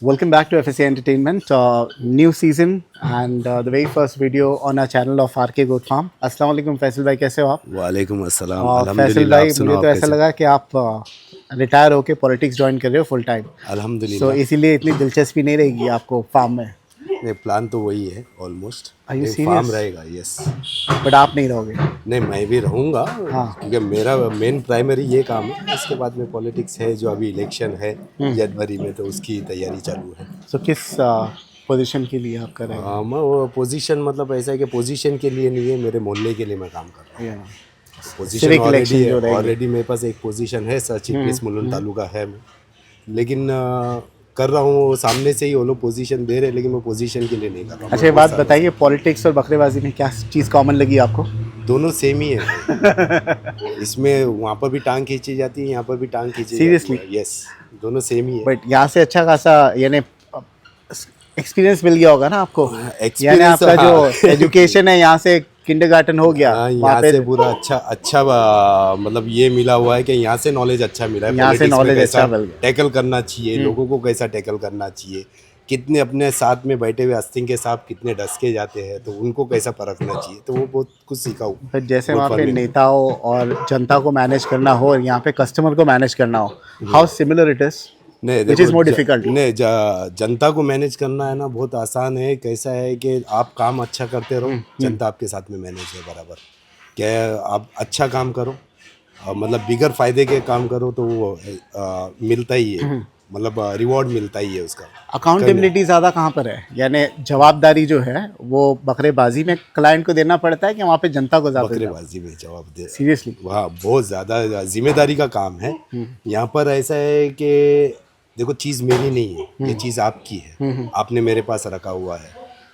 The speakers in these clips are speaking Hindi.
Welcome back to FSA Entertainment, new season and the very first video on our channel of RK Goat Farm. अस्सलाम वालेकुम फैसल भाई, कैसे हो आप? वालेकुम अस्सलाम। फैसल अल्हम्दुलिल्लाह, भाई, आप मुझे सुनाओ तो आप ऐसा कैसे? लगा कि आप रिटायर होके पॉलिटिक्स ज्वाइन कर रहे हो फुल टाइम, सो अल्हम्दुलिल्लाह। इसीलिए इतनी दिलचस्पी नहीं रहेगी आपको फार्म में। नहीं, प्लान तो वही है ऑलमोस्ट। Are you नहीं, फार्म serious? रहेगा, यस। बट आप नहीं रहोगे। नहीं, मैं भी रहूँगा हाँ। क्योंकि मेरा मेन प्राइमरी ये काम है। इसके बाद में पॉलिटिक्स है, जो अभी इलेक्शन है जनवरी में, तो उसकी तैयारी चालू है। सो किस पोजीशन के लिए आप कर रहे हो? मैं वो पोजीशन मतलब ऐसा है कि पोजीशन के लिए नहीं है, मेरे मोहल्ले के लिए मैं काम कर रहा हूँ। Yeah. Position Civic already election है, जो रहेंगे। ऑलरेडी मेरे पास एक पोजीशन है, sir chief guest Mulund taluka है। लेकिन कर रहा हूँ, वो सामने से ही वो लोग पोजीशन दे रहे हैं, लेकिन वो पोजीशन के लिए नहीं कर रहा हूँ। अच्छा, ये बात बताइए, पॉलिटिक्स और बकरेबाजी में क्या चीज़ कॉमन लगी आपको? दोनों सेम ही है। इसमें वहाँ पर भी टांग खींची जाती है, यहाँ पर भी टांग खींची Seriously? जाती है। यस, दोनों सेम ही है। बट यहाँ से अच्छा खासा यानी एक्सपीरियंस मिल गया होगा ना आपको, यानी एक्सपीरियंस आपका जो हाँ। एजुकेशन है यहाँ से किंडरगार्टन हो गया, हाँ, वहाँ यहाँ पे से पूरा अच्छा मतलब ये मिला हुआ है कि यहाँ से नॉलेज अच्छा मिला है। यहाँ से पॉलिटिक्स में knowledge कैसा अच्छा मिल गया। टैकल करना चाहिए, लोगों को कैसा टैकल करना चाहिए, कितने अपने साथ में बैठे हुए अस्तिंग के साथ कितने डस के जाते हैं, तो उनको कैसा परखना चाहिए, तो वो बहुत कुछ सीखा हूँ। फिर जैसे बहुत वहाँ पे फन है। नेताओं और जनता को मैनेज करना हो और यहाँ पे कस्टमर को मैनेज करना हो, हाउ सिमिलर इट इज, नहीं विच इज मोर डिफिकल्ट? नहीं, जनता को मैनेज करना है ना, बहुत आसान है। कैसा है कि आप काम अच्छा करते रहो, जनता आपके साथ में मैनेज है बराबर। क्या है, आप अच्छा काम करो, मतलब बिगर फायदे के काम करो, तो वो मिलता ही है, मतलब रिवॉर्ड मिलता ही है उसका। अकाउंटेबिलिटी ज़्यादा कहाँ पर है, यानी जवाबदारी जो है वो बकरेबाजी में क्लाइंट को देना पड़ता है कि वहाँ पे जनता को ज़्यादा? बकरेबाजी में जवाब दे, सीरियसली? वहाँ बहुत ज़्यादा जिम्मेदारी का काम है। यहाँ पर ऐसा है कि देखो, चीज़ मेरी नहीं है, ये चीज़ आपकी है, आपने मेरे पास रखा हुआ है,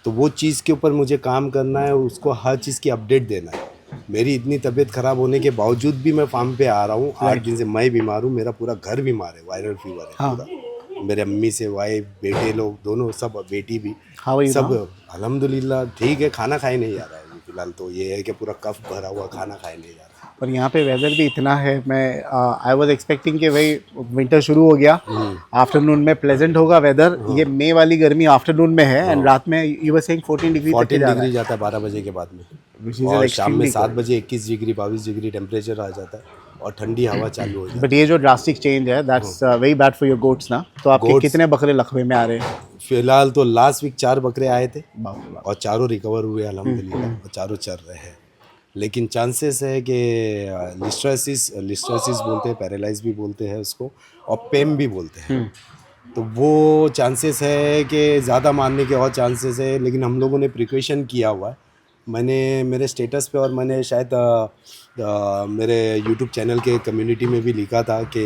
तो वो चीज़ के ऊपर मुझे काम करना है, उसको हर चीज़ की अपडेट देना है। मेरी इतनी तबीयत ख़राब होने के बावजूद भी मैं फार्म पे आ रहा हूँ। 8 दिन से मैं बीमार हूँ, मेरा पूरा घर बीमार है, वायरल फीवर है पूरा। मेरे अम्मी से वाइफ, बेटे लोग दोनों, सब बेटी भी, सब अल्हम्दुलिल्लाह ठीक है। खाना खाए नहीं जा रहा है फिलहाल, तो ये है कि पूरा कफ भरा हुआ, खाना खाए नहीं जा रहा। पर यहाँ पे वेदर भी इतना है, मैं आई वाज एक्सपेक्टिंग कि भाई विंटर शुरू हो गया, आफ्टरनून में प्लेजेंट होगा वेदर, ये मई वाली गर्मी आफ्टरनून में है एंड रात में यू वर सेइंग 14 डिग्री तक 14 जा रहा डिग्री है, जाता है 12 बजे के बाद में, which is और शाम में extremely 7 cold. बजे 21 डिग्री 22 डिग्री टेम्परेचर आ जाता है, और ठंडी हवा चालू हो जाती है। बट ये जो ड्रास्टिक चेंज है, that's very bad for your goats ना। तो आपके Goats- कितने बकरे लखवे में आ रहे हैं? फिलहाल तो लास्ट वीक 4 बकरे आए थे, बाप रे बाप। और चारों रिकवर हुए अल्हम्दुलिल्लाह, और चारों चल रहे हैं। लेकिन चांसेस है कि लिस्ट्रासिस बोलते हैं, पैरालाइज भी बोलते हैं उसको, और पेम भी बोलते हैं। तो वो चांसेस है कि ज़्यादा मारने के और चांसेस है, लेकिन हम लोगों ने प्रिकॉशन किया हुआ है। मैंने मेरे स्टेटस पे, और मैंने शायद मेरे यूट्यूब चैनल के कम्युनिटी में भी लिखा था कि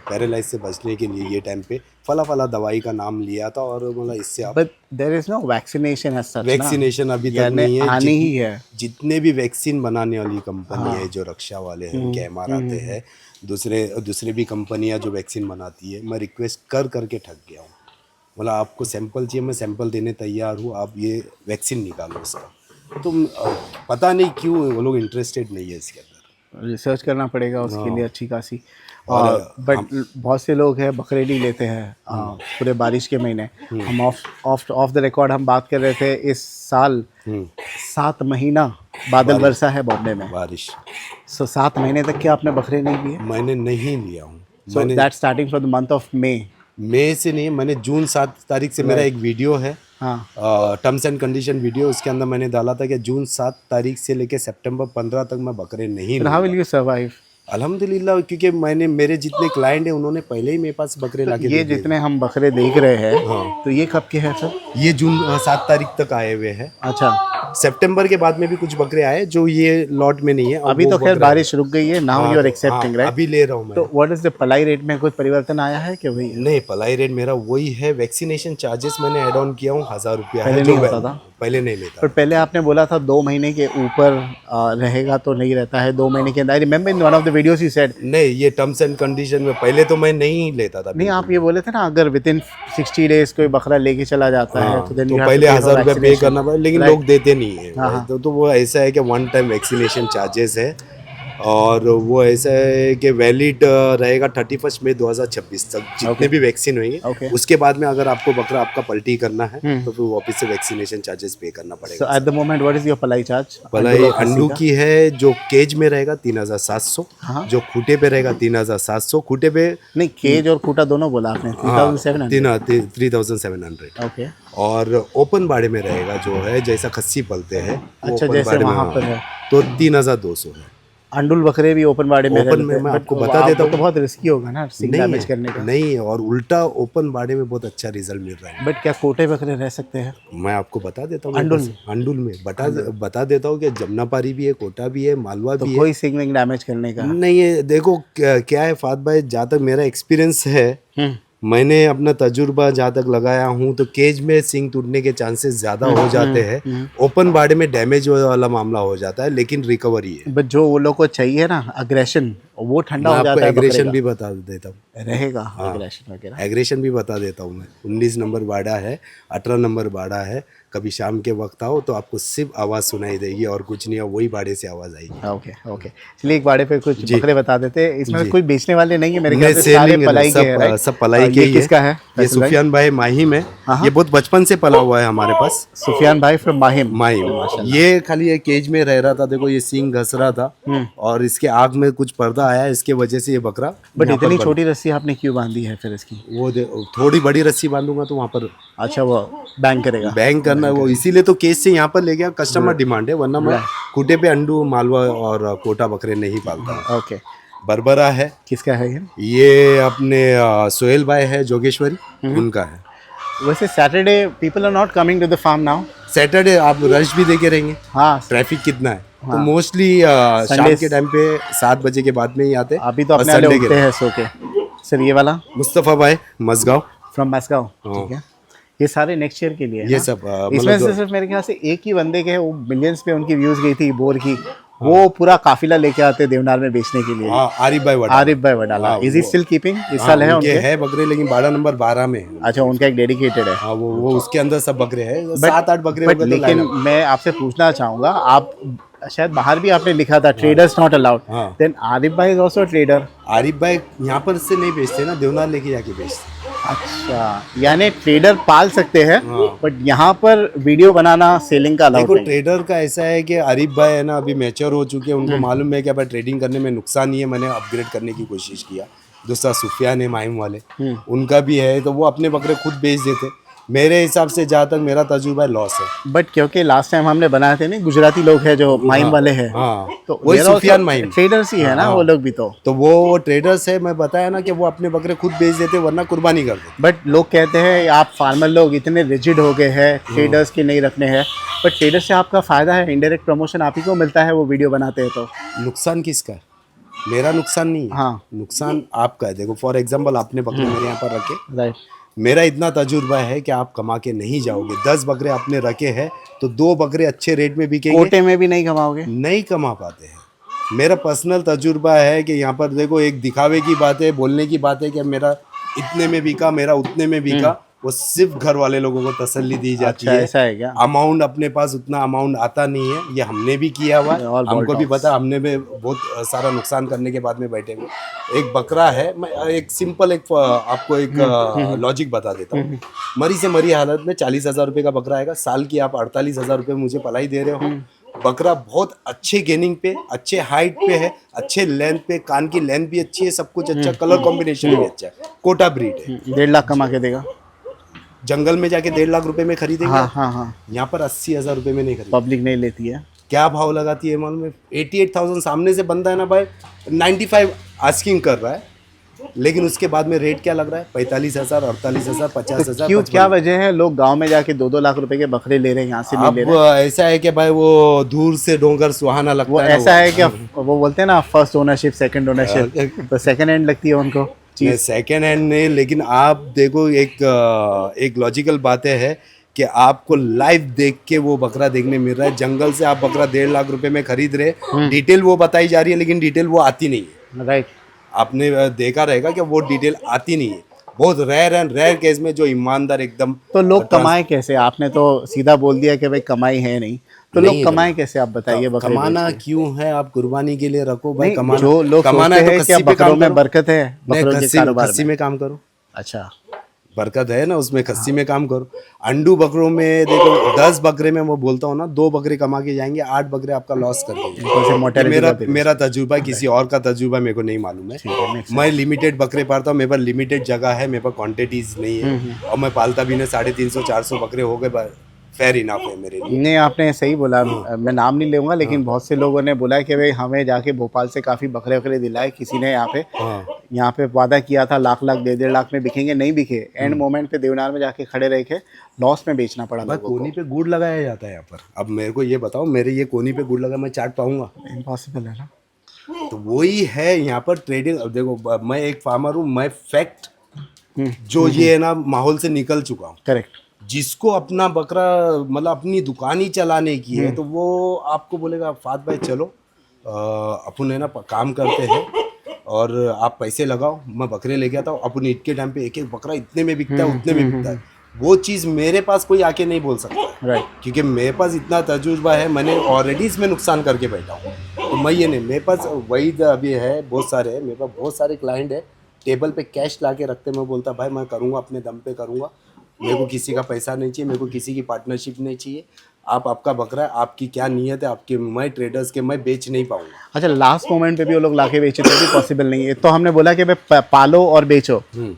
पैरालाइज से बचने के लिए ये टाइम पे फला दवाई का नाम लिया था, और मतलब इससे आप but there is no vaccination as such ना, वैक्सीनेशन अभी तक यानी नहीं है। आनी ही है। जितने भी वैक्सीन बनाने वाली कंपनी है, जो रक्षा वाले हैं, उनके एमआर आते हैं, दूसरे भी कंपनियां जो वैक्सीन बनाती है, मैं रिक्वेस्ट करके थक गया हूँ। मतलब आपको सैंपल चाहिए, मैं सैंपल देने तैयार हूँ, आप ये वैक्सीन निकालो उसका। तो पता नहीं क्यों वो लोग इंटरेस्टेड नहीं है इसके अंदर। रिसर्च करना पड़ेगा उसके लिए अच्छी खासी। और बट बहुत से लोग हैं बकरे नहीं लेते हैं पूरे बारिश के महीने। हम ऑफ द रिकॉर्ड हम बात कर रहे थे, इस साल 7 महीना बादल बरसा है बॉम्बे में, बारिश। सो 7 महीने तक क्या आपने बकरे नहीं लिए? मैंने नहीं लिया हूँ। So that starting from the month of May से नहीं, मैंने जून 7 तारीख से, मेरा एक वीडियो है, टर्म्स एंड कंडीशन वीडियो, उसके अंदर मैंने डाला था कि जून 7 तारीख से लेकर सितंबर 15 तक मैं बकरे नहीं हाउ विल यू सर्वाइव? अल्हम्दुलिल्लाह, क्योंकि मेरे जितने क्लाइंट हैं उन्होंने पहले ही मेरे पास बकरे लाके ये जितने हम बकरे देख रहे हैं, तो ये कब के हैं सर? ये जून 7 तारीख तक आए हुए हैं। अच्छा, सितंबर के बाद में भी कुछ बकरे आए जो ये लॉट में नहीं है। अभी तो खैर बारिश रुक गई है, now you are accepting, right? अभी ले रहा हूँ मैं। तो व्हाट इज द पलाई रेट में कुछ परिवर्तन आया है कि वही है? नहीं, पलाई रेट मेरा वही है। वैक्सीनेशन चार्जेस मैंने ऐड ऑन किया हूँ, 1000 रुपया है, पहले जो नहीं होता था? पहले नहीं लेता। पर पहले आपने बोला था 2 महीने के ऊपर रहेगा तो नहीं रहता है, 2 महीने के अंदर। I remember in one of the videos you said. नहीं, ये टर्म्स एंड कंडीशन में पहले तो मैं नहीं लेता था। नहीं, आप ये बोले थे ना, अगर विद इन 60 डेज कोई बकरा लेके चला जाता है तो तो पहले 1000 रुपये पे करना पड़े, लेकिन लोग देते नहीं है। तो वो ऐसा है कि 1 टाइम वैक्सीनेशन चार्जेस है, और वो ऐसा है कि वैलिड रहेगा 31 मई 2026 तक, जितने भी वैक्सीन Okay. होंगे उसके बाद में अगर आपको बकरा आपका पल्टी करना है तो फिर वापस से वैक्सीनेशन चार्जेस पे करना So पड़ेगा। at the moment, what is your palai charge? भलाई और खस्सी अंडू का? की है जो केज में रहेगा 3700, हाँ। जो खूटे पे रहेगा 3700, खूटे पे नहीं, केज और खूटा दोनों बोला आपने। 3700. 3700। ओके। और ओपन बाड़े में रहेगा जो है जैसा खस्सी पलते हैं वो अच्छा, ओपन जैसे बाड़े में, वहाँ पर है। तो 3200 है। अंडुल बकरे भी ओपन बाड़े में रह ओपन लेते में हैं, मैं but आपको बता आप देता वो तो हूँ। बहुत रिस्की होगा ना सिंग नहीं डैमेज है, करने का। नहीं, और उल्टा ओपन बाड़े में बहुत अच्छा रिजल्ट मिल रहा है। बट क्या कोटे बकरे रह सकते हैं? मैं आपको बता देता हूँ अंडुल बस, अंडुल में बता देता हूँ कि जमनापारी भी है, कोटा भी है, मालवा तो भी कोई सिंग विंग डैमेज करने का? है। नहीं है, देखो क्या है फात भाई, जहाँ तक मेरा एक्सपीरियंस है, मैंने अपना तजुर्बा जहाँ तक लगाया हूँ तो केज में सिंग टूटने के चांसेस ज़्यादा हो जाते हैं, ओपन बाड़े में डैमेज वाला मामला हो जाता है, लेकिन रिकवरी है। बट जो वो लोग को चाहिए ना अग्रेशन, वो ठंडा मैं हो आपको जाता है बकरे एग्रेशन का। भी बता देता हूँ, रहेगा अग्रेशन वगैरह। एग्रेशन भी बता देता हूँ मैं। 19 नंबर बाड़ा है, 18 नंबर बाड़ा है, कभी शाम के वक्त आओ तो आपको सिर्फ आवाज़ सुनाई देगी और कुछ नहीं है, वही बाड़े से आवाज़ आएगी। ओके ओके, चलिए एक बाड़े पे कुछ जी। बकरे बता देते हैं। इसमें जी। कोई बेचने वाले नहीं है मेरे नहीं, ख्याल से, सारे सेलिंग पलाई के हैं, सब राइट? सब पलाई के ये ही है। किसका है? ये फैसल भाई? सुफियान भाई माहिम है, ये बहुत बचपन से पला हुआ है हमारे पास। सुफियान भाई फ्रॉम माहिम। माहिम, ये खाली एक केज में रह रहा था, देखो ये सींग घस रहा था और इसके आग में कुछ पर्दा आया, इसके वजह से ये बकरा बट यहाँ पर इतनी बंद- छोटी रस्सी आपने क्यों बांधी है फिर इसकी? वो थोड़ी बड़ी रस्सी बांधूंगा तो वहाँ पर अच्छा, वो बैंग करेगा। बैंक करना है, वो इसीलिए तो केस से यहाँ पर ले गया, कस्टमर डिमांड है, वरना मैं खूटे पे अंडू, मालवा और कोटा बकरे नहीं पालता हूँ। ओके। बरबरा है, किसका है ये अपने सोहेल भाई है जोगेश्वरी, उनका है। वैसे Saturday people are not coming to the farm now. Saturday आप रश भी देखे रहेंगे, हाँ, ट्रैफिक कितना है, तो मोस्टली शाम के टाइम पे 7 बजे के बाद में ही आते हैं। अभी तो और अपने वाले Sunday के उठते हैं सो के। सर ये वाला मुस्तफ़ा भाई मसगांव, फ्रॉम मस्काओ, ठीक है। ये सारे नेक्स्ट ईयर के लिए है ये ना? सब इसमें से सिर्फ मेरे ख्याल से एक ही बंदे के हैं, वो मिलियंस पे उनकी व्यूज गई थी बोर की, वो पूरा काफिला लेके आते देवनार में बेचने के लिए। आरिफ भाई वड़ा, आरिफ भाई Wadala, is he still keeping? इस साल है उनके उनके? है बकरे, लेकिन बाड़ा नंबर 12 में है। अच्छा, उनका एक डेडिकेटेड है। हाँ, वो उसके अंदर सब बकरे हैं, 7-8 बकरे हो बट गए तो लेकिन lineup। मैं आपसे पूछना चाहूंगा, आप शायद बाहर भी आपने लिखा था ट्रेडर्स नॉट अलाउड, हाँ। देन आरिफ भाई इज आल्सो ट्रेडर। आरिफ भाई यहाँ पर से नहीं बेचते ना, देवनार लेके जाके बेचते। अच्छा, यानी ट्रेडर पाल सकते हैं, हाँ। बट यहाँ पर वीडियो बनाना सेलिंग का अलाउड देखो नहीं। ट्रेडर का ऐसा है कि आरिफ भाई है ना, अभी मैच्योर हो चुके हैं, उनको मालूम है कि भाई ट्रेडिंग करने में नुकसान ही है, मैंने अपग्रेड करने की कोशिश किया। दूसरा सुफियान है माहिम वाले, उनका भी है, तो वो अपने बकरे खुद बेच देते। मेरे हिसाब से जहाँ तक मेरा तजुर्बा है, लॉस है। बट क्योंकि लास्ट टाइम हमने बनाए थे ना, गुजराती लोग हैं जो माहिम वाले हैं, हाँ, तो वही सुफियान माहिम, ट्रेडर्स ही है ना वो लोग भी तो वो ट्रेडर्स है। मैं बताया ना कि वो अपने बकरे खुद बेच देते, वरना कुर्बानी कर देते। बट लोग कहते हैं आप फार्मर लोग इतने रिजिड हो गए हैं, ट्रेडर्स के नहीं रखने हैं, बट ट्रेडर से आपका फायदा है, इनडायरेक्ट प्रमोशन आप ही को मिलता है, वो वीडियो बनाते हैं तो। नुकसान किसका है? मेरा नुकसान नहीं है, हाँ। नुकसान आपका है। देखो फॉर एग्जांपल आपने बकरे मेरे यहाँ पर रखे, राइट। मेरा इतना तजुर्बा है कि आप कमा के नहीं जाओगे। 10 बकरे आपने रखे हैं तो 2 बकरे अच्छे रेट में बिकेंगे, कोटे में भी नहीं कमाओगे? नहीं कमा पाते हैं। मेरा पर्सनल तजुर्बा है कि यहाँ पर देखो, एक दिखावे की बात है, बोलने की बात है कि मेरा इतने में बिका, मेरा उतने में बिका, वो सिर्फ घर वाले लोगों को तसल्ली दी जाती अच्छा, है। ऐसा है क्या? अमाउंट अपने पास उतना अमाउंट आता नहीं है, ये हमने भी किया हुआ है, All हमको भी ball पता, हमने भी बहुत सारा नुकसान करने के बाद में बैठे हुए। एक बकरा है, मैं एक सिंपल आपको एक लॉजिक बता देता हूँ। मरी से मरी हालत में 40,000 रुपये का बकरा आएगा, साल की आप 48,000 रुपये मुझे पलाई दे रहे हो। बकरा बहुत अच्छे गेनिंग पे, अच्छे हाइट पे है, अच्छे लेंथ पे, कान की लेंथ भी अच्छी है, सब कुछ अच्छा, कलर कॉम्बिनेशन भी अच्छा है, कोटा ब्रीड है। 1.5 लाख कमा के देगा? जंगल में जाके 1.5 लाख रुपए में खरीदेंगे, हाँ हाँ हाँ। यहाँ पर 80,000 रुपये में नहीं खरीदेंगे। पब्लिक नहीं लेती है। क्या भाव लगाती है मालूम है? 88,000 सामने से बंदा है ना भाई, 95 आस्किंग कर रहा है, लेकिन उसके बाद में रेट क्या लग रहा है? 45,000, 48,000, 50,000। क्यों, क्या वजह है लोग गांव में जाके 2-2 लाख रुपए के बकरे ले रहे हैं, यहाँ से नहीं ले अब रहे? ऐसा है कि भाई वो दूर से डोंगर सुहाना लगता वो है ना, ऐसा है कि वो बोलते हैं ना फर्स्ट ओनरशिप सेकंड ओनरशिप, तो सेकंड हैंड लगती है उनको चीज। सेकेंड हैंड नहीं, लेकिन आप देखो एक लॉजिकल बात है कि आपको लाइव देख के वो बकरा देखने मिल रहा है। जंगल से आप बकरा 1.5 लाख रुपए में खरीद रहे, डिटेल वो बताई जा रही है, लेकिन डिटेल वो आती नहीं है। राइट। आपने देखा रहेगा कि वो डिटेल आती नहीं है। बहुत रेयर एंड रेयर केस में जो ईमानदार एकदम। तो लोग कमाए कैसे? आपने तो सीधा बोल दिया कि भाई कमाई है नहीं, तो लोग कमाएं कैसे, आप बताइए? बकरे कमाना बेच के। क्यों है? आप कुर्बानी के लिए रखो भाई। नहीं, कमाना, जो लोग कमाना सोचते है हैं तो कि अब खस्सी पे बकरों काम में करो। बरकत है, नहीं, बकरों के कारोबार खस्सी में। में काम करो, अच्छा। बरकत है ना उसमें, खस्सी में काम करो। अंडू बकरों में देखो 10 बकरे में मैं बोलता हूँ ना, 2 बकरे कमा के जाएंगे, 8 बकरे आपका लॉस कर देंगे। ऊपर से ये मोर्टेलिटी का भी मेरा risk। तजुर्बा है, किसी और का तजुर्बा मेरे को नहीं मालूम है। ठीक है, makes मैं लिमिटेड बकरे पालता हूँ, मेरे पास लिमिटेड जगह है, मेरे पास क्वांटिटीज नहीं है, और मैं पालता भी नहीं। 350-400 बकरे हो गए, फेयर इनफ है मेरे लिए। नहीं, आपने सही बोला। मैं नाम नहीं लूंगा, लेकिन बहुत से लोगों ने बोला कि भाई हमें जाके भोपाल से काफ़ी बकरे वकरे दिलाए किसी ने। हाँ यहाँ पे वादा किया था लाख लाख 1.5 लाख में बिकेंगे, नहीं बिके। एंड मोमेंट पे देवनार में जाके खड़े रह के लॉस में बेचना पड़ा भाई, लोगों कोनी पे गुड़ लगाया जाता है यहाँ पर। अब मेरे को ये बताओ, मेरे ये कोनी पे गुड़ लगा, मैं चाट पाऊंगा? को। इम्पॉसिबल है ना। तो वही है यहाँ पर ट्रेडिंग। अब देखो, मैं एक फार्मर हूँ, मैं फैक्ट जो ये है ना माहौल से निकल चुका हूँ। करेक्ट। जिसको अपना बकरा मतलब अपनी दुकान ही चलाने की है, तो वो आपको बोलेगा फात भाई चलो अपन है ना काम करते हैं और आप पैसे लगाओ, मैं बकरे लेके आता हूँ। अपन ईद के टाइम पे एक एक बकरा इतने में बिकता है, उतने में बिकता है। वो चीज़ मेरे पास कोई आके नहीं बोल सकता, राइट। क्योंकि मेरे पास इतना तजुर्बा है, मैंने ऑलरेडी इसमें नुकसान करके बैठा हूँ। तो मैं ये नहीं, मेरे पास वही अभी है, बहुत सारे है मेरे पास, बहुत सारे क्लाइंट है टेबल पे कैश ला के रखते। मैं बोलता भाई मैं करूँगा, अपने दम पे करूँगा, मेरे को किसी का पैसा नहीं चाहिए, मेरे को किसी की पार्टनरशिप नहीं चाहिए। आप आपका बकरा है, आपकी क्या नीयत है आपके, मैं ट्रेडर्स के मैं बेच नहीं पाऊंगा। अच्छा, लास्ट मोमेंट पे भी वो लोग लाके बेचे तो भी पॉसिबल नहीं है। तो हमने बोला कि भाई पालो और बेचो,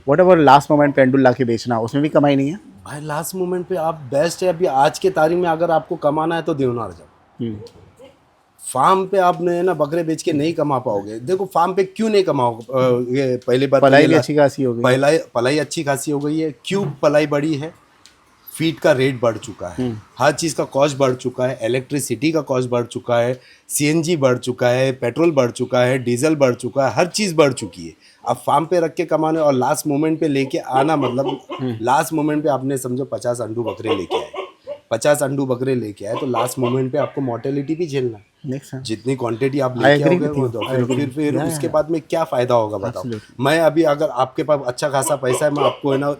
वट एवर लास्ट मोमेंट पे अंडुल लाके बेचना, उसमें भी कमाई नहीं है भाई लास्ट मोमेंट पे आप बेस्ट है। अभी आज के तारीख में अगर आपको कमाना है तो देवनार जाओ। फार्म पे आपने ना बकरे बेच के नहीं कमा पाओगे। देखो फार्म पे क्यों नहीं कमाओगे, ये पहली बात पलाई भी अच्छी खासी हो गई। पलाई अच्छी खासी हो गई है। क्यों पलाई बढ़ी है? फीड का रेट बढ़ चुका है, हर चीज़ का कॉस्ट बढ़ चुका है, इलेक्ट्रिसिटी का कॉस्ट बढ़ चुका है, सीएनजी बढ़ चुका है, पेट्रोल बढ़ चुका है, डीजल बढ़ चुका है, हर चीज़ बढ़ चुकी है। अब फार्म पे रख के कमाने और लास्ट मोमेंट पे लेके आना, मतलब लास्ट मोमेंट पे आपने समझो 50 अंडू बकरे लेके आए, 50 अंडू बकरे लेके आए, तो लास्ट मोमेंट पे आपको मोर्टेलिटी भी झेलना है। जितनी क्वांटिटी आप लेके आओगे वो तो फिर उसके बाद में क्या फ़ायदा होगा बताओ। मैं अभी अगर आपके पास अच्छा खासा पैसा है, मैं आपको है ना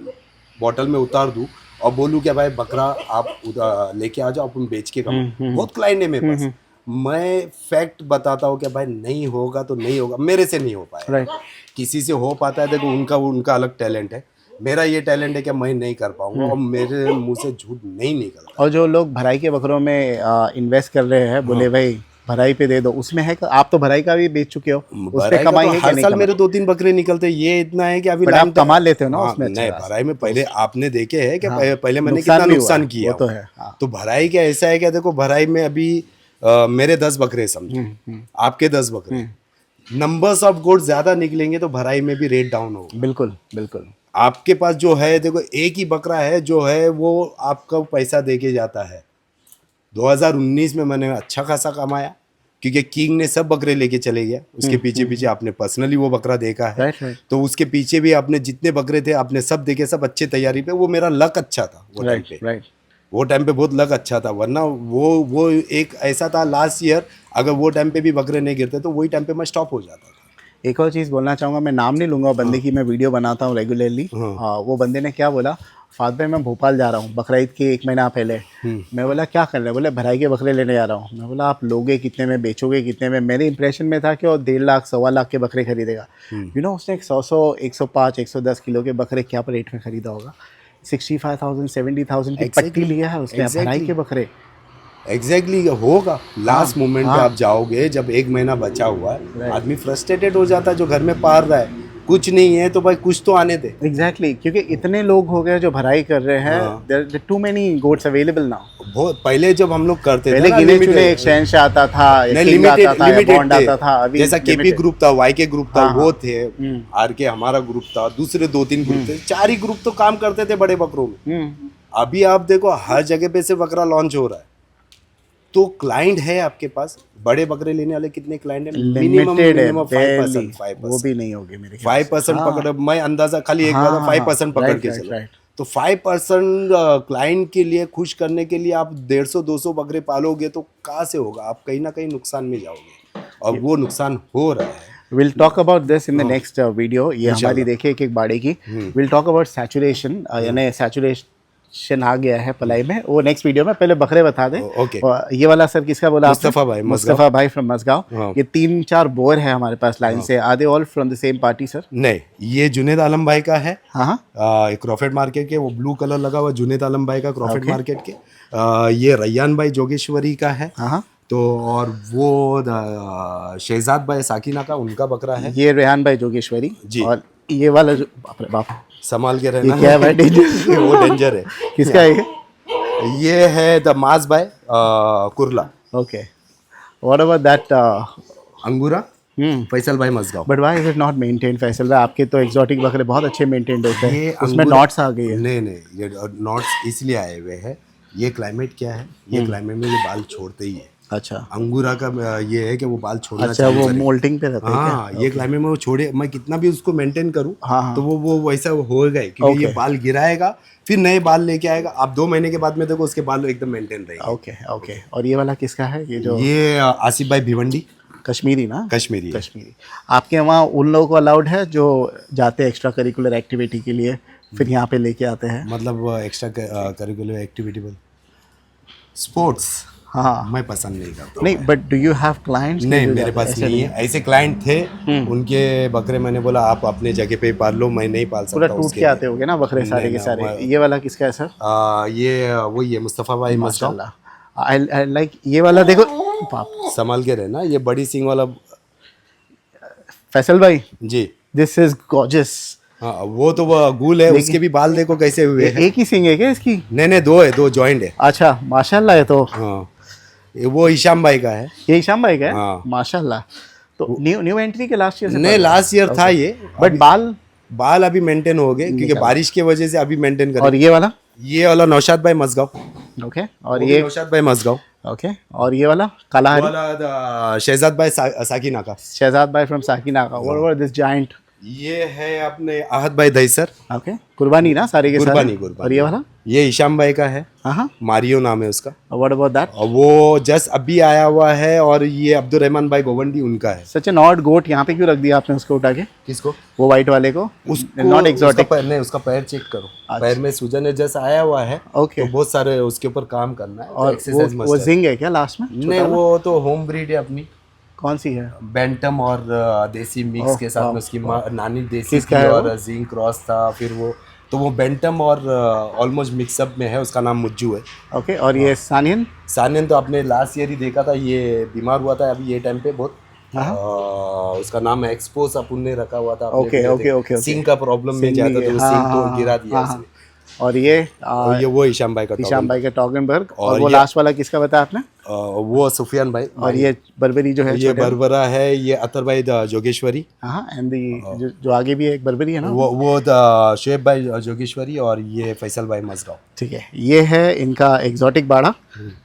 बॉटल में उतार दूँ और बोलूँ क्या भाई बकरा आप लेके आ जाओ, अपन बेच के कमाओ। बहुत क्लाइंट है मेरे पास, मैं फैक्ट बताता हूँ कि भाई नहीं होगा तो नहीं होगा, मेरे से नहीं हो पाएगा। किसी से हो पाता है, देखो उनका अलग टैलेंट है, मेरा ये टैलेंट है कि मैं नहीं कर पाऊंगा, और मेरे मुंह से झूठ नहीं निकलता। और जो लोग भराई के बकरों में इन्वेस्ट कर रहे हैं, बोले भाई भराई पे दे दो, उसमें है आप तो भराई का भी बेच चुके हो, उस पे कमाई है हर साल मेरे 2-3 बकरे निकलते हैं। ये इतना है कि अभी आप कमा लेते हो ना उसमें। नहीं, भराई में पहले आपने देखे है कि पहले मैंने कितना नुकसान किया, वो तो है। तो भराई क्या ऐसा है क्या, देखो भराई में अभी मेरे 10 बकरे समझो, आपके 10 बकरे, नंबर्स ऑफ गोट ज्यादा निकलेंगे तो भराई में भी रेट डाउन होगा। बिल्कुल बिल्कुल। आपके पास जो है, देखो एक ही बकरा है जो है वो आपका पैसा दे के जाता है। 2019 में मैंने अच्छा खासा कमाया, क्योंकि किंग ने सब बकरे लेके चले गया। उसके पीछे पीछे आपने पर्सनली वो बकरा देखा है, तो उसके पीछे भी आपने जितने बकरे थे आपने सब देखे, सब अच्छे तैयारी पे। वो मेरा लक अच्छा था वो टाइम पे, वो टाइम पे बहुत लक अच्छा था। वरना वो एक ऐसा था लास्ट ईयर, अगर वो टाइम पे भी बकरे नहीं गिरते तो वही टाइम पे मैं स्टॉप हो जाता था। एक और चीज़ बोलना चाहूँगा, मैं नाम नहीं लूँगा बंदे की, मैं वीडियो बनाता हूँ रेगुलरली। वो बंदे ने क्या बोला, फात भाई मैं भोपाल जा रहा हूँ बकरा ईद के 1 महीना पहले। मैं बोला क्या कर रहे हैं? बोले भराई के बकरे लेने जा रहा हूँ। मैं बोला आप लोगे कितने में, बेचोगे कितने में? मेरे इंप्रेशन में था कि वो 1.5 लाख 1.25 लाख के बकरे खरीदेगा। उसने 100, 105, 110 किलो के बकरे क्या रेट में खरीदा होगा? 65,000, 70,000 की पट्टी लिया है उसने भराई के बकरे। एग्जैक्टली होगा। लास्ट मोमेंट पे आप जाओगे जब 1 महीना बचा हुआ है, आदमी फ्रस्ट्रेटेड हो जाता है जो घर में पाल रहा है। कुछ नहीं है तो भाई कुछ तो आने दे। एग्जैक्टली, क्योंकि इतने लोग हो गए जो भराई कर रहे हैं, there are too many goats available now. बहुत पहले जब हम लोग करते थे पहले गिने चुने एक शहंशाह आता था, एक किंग आता था, एक बॉन्ड आता था। अभी जैसा केपी ग्रुप था, वाईके ग्रुप था, वो थे, आरके हमारा ग्रुप था, दूसरे 2-3 ग्रुप थे, 4 ही ग्रुप तो काम करते थे बड़े बकरों में। अभी आप देखो हर जगह पे से बकरा लॉन्च हो रहा है, तो क्लाइंट है आपके पास। बड़े बकरे लेने वाले कितने क्लाइंट हैं? मिनिमम 5%। वो भी नहीं होगी मेरे ख्याल 5% पकड़, मैं अंदाजा खाली एक बार 5% पकड़ के चलो। तो 5% क्लाइंट के लिए खुश करने के लिए आप 150-200 बकरे पालोगे तो कहाँ से होगा? आप कहीं ना कहीं नुकसान में जाओगे, और वो नुकसान हो रहा है। Will talk about this in the next video. ये हमारी देखिए एक बाड़ी की। विल टॉक अबाउट सैचुरेशन, यानी इन्फेक्शन आ गया है पलाई में, वो नेक्स्ट वीडियो में। पहले बकरे बता दें। ओके। और ये वाला सर किसका बोला आपने? मुस्तफ़ा भाई, मुस्तफ़ा भाई फ्रॉम मसगांव। हाँ। ये 3-4 बोर है हमारे पास लाइन से। Are they all from the same party sir? नहीं, ये जुनेद आलम भाई का है। हाँ हाँ। क्रॉफर्ड मार्केट के, वो ब्लू कलर लगा हुआ जुनेद आलम भाई का, क्रॉफर्ड Okay. मार्केट के। ये रैयान भाई जोगेश्वरी का है। हाँ हाँ। तो और वो शहजाद भाई साकिना का, उनका बकरा है। ये रेहान भाई जोगेश्वरी जी। और ये वाला जो बाप रे बाप, संभाल के ये रहना। क्या है भाई? डेंजर। वो डेंजर है। किसका है ये? ये है द माज भाई Kurla. Okay, what about that? अंगूरा फैसल भाई Mazagon. But why is it not maintained Faisal भाई? आपके तो एक्सोटिक बकरे बहुत अच्छे मेंटेन्ड होते ये हैं, उसमें अंगूर- नॉट्स आ गई है। नहीं नहीं, ये नॉट्स इसलिए आए हुए हैं। ये क्लाइमेट क्या है, ये क्लाइमेट में ये बाल छोड़ते ही है। अच्छा अंगूरा का ये है कि वो बाल छोड़ना अच्छा, चालू वो करेगा। मोल्टिंग पे रहते हैं क्या? हाँ, ये क्लाइमेट में वो छोड़े, मैं कितना भी उसको मेंटेन करूँ हाँ, हाँ। तो वो वैसा हो गए, क्योंकि ये बाल गिराएगा फिर नए बाल लेके आएगा। आप 2 महीने के बाद में देखो उसके बाल एकदम मेंटेन रहेंगे। Okay okay. और ये वाला किसका है? ये जो ये आसिफ भाई भिवंडी, कश्मीरी ना? कश्मीरी है। कश्मीरी। आपके वहाँ उन लोगों को अलाउड है जो जाते हैं एक्स्ट्रा करिकुलर एक्टिविटी के लिए, फिर यहाँ पे लेके आते हैं? मतलब एक्स्ट्रा करिकुलर एक्टिविटी बोल, स्पोर्ट्स हाँ। मैं पसंद नहीं करता। नहीं, but do you have clients? नहीं, मेरे पास नहीं है ऐसे क्लाइंट थे। उनके बकरे मैंने बोला आप अपने जगह पे पाल लो, मैं नहीं पाल पूरा सकता टूट उसके के आते होगे ना बकरे सारे के सारे। ये वाला किसका है सर? ये वही है मुस्तफ़ा भाई मसगांव। माशाल्लाह। आई लाइक ये वाला, देखो बाप। संभाल के रहना, ये बड़ी सिंग वाला। फैसल भाई, जी दिस इज गॉर्जियस। हाँ, वो तो वो गूल है, उसके भी बाल देखो कैसे हुए हैं। एक ही सिंग है क्या इसकी? नहीं, 2 है, 2 जॉइंट है। अच्छा माशाल्लाह। है तो हाँ, ये वो हिशाम भाई का है। ये हिशाम भाई का है? हाँ। माशाल्लाह। तो न्यू एंट्री के लास्ट ईयर से? नहीं, लास्ट ईयर था ये, बट बाल अभी मेंटेन हो गए क्योंकि बारिश की वजह से अभी मेंटेन और कर। ये वाला? नौशाद भाई मसगांव। ओके। और ये? नौशाद भाई मसगांव। ओके। और ये वाला काला हरी? वाला शहजाद भाई साकिना का। शहजाद भाई फ्रॉम साकिना का। What about this giant? ये है अपने आहद भाई दईसर। ओके, कुर्बानी ना सारे के सारे? कुर्बानी। और ये वाला? ये हिशाम भाई का है। हाँ। मारियो नाम है उसका। What about that? और वो जस्ट अभी आया हुआ है। और ये अब्दुल रहमान भाई गोवंडी उनका है। सच एन ऑड गोट। यहाँ पे क्यों रख दिया आपने उसको उठा के? किसको? वो वाइट वाले को? Not exotic? नहीं, उसका पैर चेक करो। पैर में सूजन है, जस्ट आया हुआ है। ओके। तो बहुत सारे उसके ऊपर काम करना है। और एक्सरसाइज वो जिंग है क्या लास्ट में? नहीं, वो तो होम ब्रीड है अपनी। कौन सी है? बैंटम और देसी मिक्स के साथ में उसकी नानी देसी किसका थी है और जिंक क्रॉस था। फिर वो बैंटम और ऑलमोस्ट मिक्सअप में है। उसका नाम मुज्जू है। ओके। और ये सानियन? सानियन तो आपने लास्ट ईयर ही देखा था, ये बीमार हुआ था अभी ये टाइम पे बहुत। उसका नाम एक्सपोज अपन ने रखा हुआ था। ओके। सिंक का प्रॉब्लम में जाता तो सिंक तो गिरा दिया उसने। और ये वो हिशाम भाई का हिशाम भाई का टॉगनबर्ग। और वो लास्ट वाला किसका बताया आपने? वो सुफियान भाई। और ये बर्बरी जो है? ये बरबरा है। ये अतर भाई जोगेश्वरी। हाँ, एंड जो आगे भी एक बर्बरी है ना? वो शोएब भाई जोगेश्वरी। और ये फैसल भाई मसगांव। ठीक है, ये है इनका एक्सोटिक बाड़ा।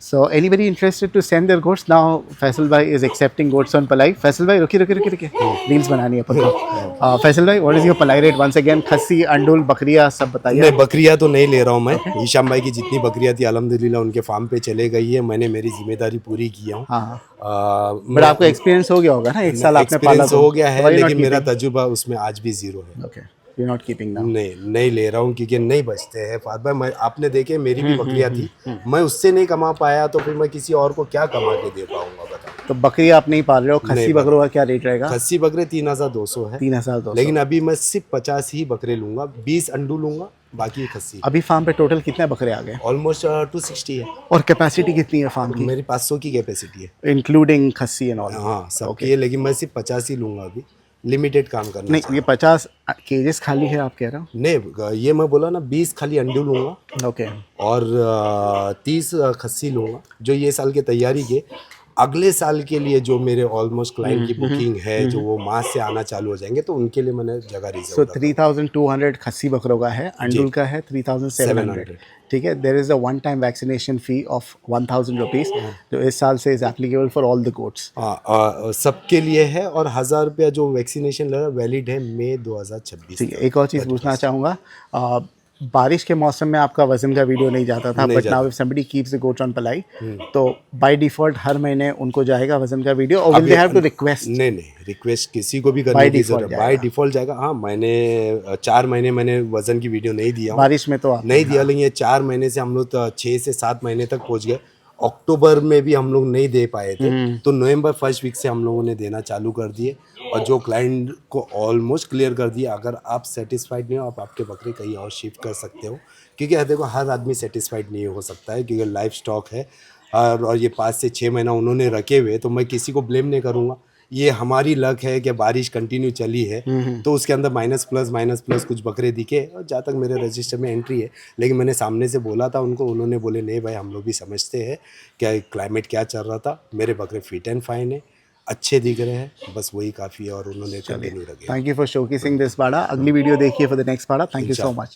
So anybody interested to send their goats now, Faisal भाई इज एक्सेप्टिंग गोट्स ऑन पलाई। फैसल भाई रुकिए रील्स बनानी है अपन को। फैसल भाई, व्हाट इज योर पलाई रेट वंस अगेन? खस्सी, अंडुल, बकरिया सब बताइए। नहीं, बकरियां तो नहीं ले रहा हूँ मैं। हिशाम भाई की जितनी बकरियां थी अल्हम्दुलिल्लाह उनके फार्म पे चले गई है। मैंने मेरी जिम्मेदारी पूरी की हूँ। बट आपको एक्सपीरियंस हो गया होगा ना, 1 साल आपने पाला तो? हो गया है, लेकिन मेरा तजुर्बा उसमें आज भी 0 है। Okay, you are not keeping now? नहीं ले रहा हूँ क्योंकि नहीं बचते हैं फात भाई। मैं आपने देखे मेरी भी बकरियां थी, मैं उससे नहीं कमा पाया तो फिर मैं किसी और को क्या कमा के दे पाऊंगा बताओ। तो बकरी आप नहीं पाल रहे हो? खस्सी बकरों का क्या रेट रहेगा? खस्सी बकरे 3200 है। 3200। लेकिन अभी मैं सिर्फ 50 ही बकरे लूंगा, 20 अंडू लूंगा, बाकी खस्सी। अभी फार्म पे टोटल कितने बकरे आ गए? ऑलमोस्ट 260 है। और कैपेसिटी कितनी है फार्म की? मेरी 500 की कैपेसिटी है, इंक्लूडिंग खस्सी एंड ऑल? हाँ सबकी है, लेकिन मैं सिर्फ 50 ही लूंगा अभी, लिमिटेड काम करना। नहीं, ये 50 केजेस खाली है आप कह रहे हो? नहीं, ये मैं बोला ना 20 खाली अंडू लूंगा। ओके। और 30 खस्सी लूंगा जो ये साल की तैयारी के। अगले साल के लिए जो मेरे ऑलमोस्ट क्लाइंट की बुकिंग है, जो वो मार्च से आना चालू हो जाएंगे, तो उनके लिए मैंने जगह रिजर्व। सो 3200 खस्सी बकरों का है, अंडुल का है 3700। ठीक है, there is a one time vaccination fee of 1000 rupees जो इस साल से is applicable for all the goats. हाँ, सबके लिए है। और 1000 रुपया जो वैक्सीनेशन लगा वैलिड है मई 2026। ठीक है, एक और चीज़ पूछना चाहूँगा, बारिश के मौसम में आपका वजन का वीडियो नहीं जाता था, नहीं बट जाता। Now if somebody keeps the goat on ply, तो बाय डिफॉल्ट हर महीने उनको जाएगा वजन का वीडियो, और will they have to request? नहीं, रिक्वेस्ट किसी को भी By करने की default जरूरत, बाय जाएगा। डिफॉल्ट जाएगा। हाँ, मैंने 4 महीने मैंने वजन की वीडियो नहीं दिया हूँ, बारिश में तो आप नहीं दिया, लेकिन ये 4 महीने से हम लोग 6 से 7 महीने तक पहुंच गए। अक्टूबर में भी हम लोग नहीं दे पाए थे, तो नवंबर फर्स्ट वीक से हम लोगों ने देना चालू कर दिए, और जो क्लाइंट को ऑलमोस्ट क्लियर कर दिया। अगर आप सेटिस्फाइड नहीं हो, आप आपके बकरे कहीं और शिफ्ट कर सकते हो, क्योंकि देखो हर आदमी सेटिस्फाइड नहीं हो सकता है, क्योंकि लाइफ स्टॉक है। और ये 5 से 6 महीना उन्होंने रखे हुए, तो मैं किसी को ब्लेम नहीं करूँगा। ये हमारी लक है कि बारिश कंटिन्यू चली है, तो उसके अंदर माइनस प्लस कुछ बकरे दिखे, और जहाँ तक मेरे रजिस्टर में एंट्री है। लेकिन मैंने सामने से बोला था उनको, उन्होंने बोले नहीं भाई, हम लोग भी समझते हैं क्या क्लाइमेट क्या चल रहा था, मेरे बकरे फिट एंड फाइन है, अच्छे दिख रहे हैं, बस वही काफ़ी है, और उन्होंने कंटिन्यू रखे। Thank you for showcasing this बाड़ा। अगली वीडियो देखिए फॉर द नेक्स्ट बाड़ा। Thank you so much.